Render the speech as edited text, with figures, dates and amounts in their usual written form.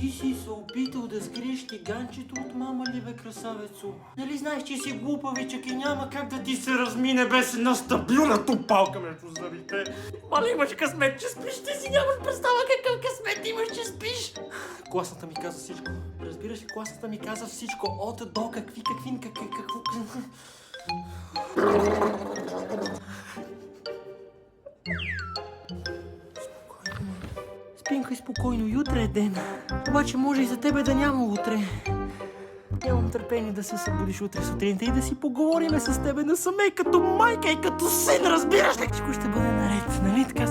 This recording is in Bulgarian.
Ти си се опитал да скриеш тиганчето от мама ли, бе, красавецо? Нали знаеш, че си глупавичък и няма как да ти се размине без една стабилна тупалка между зъбите? Мали, имаш късмет, че спиш, ти си нямаш представа какъв късмет имаш, че спиш. Класната ми каза всичко. Разбираш ли, класната ми каза всичко. От до какво... Спинкай спокойно, и утре е ден. Обаче може и за тебе да няма утре. Нямам търпение да се събудиш утре сутринта и да си поговориме с тебе насаме като майка и като син, разбираш ли? Всичко ще бъде наред, нали така?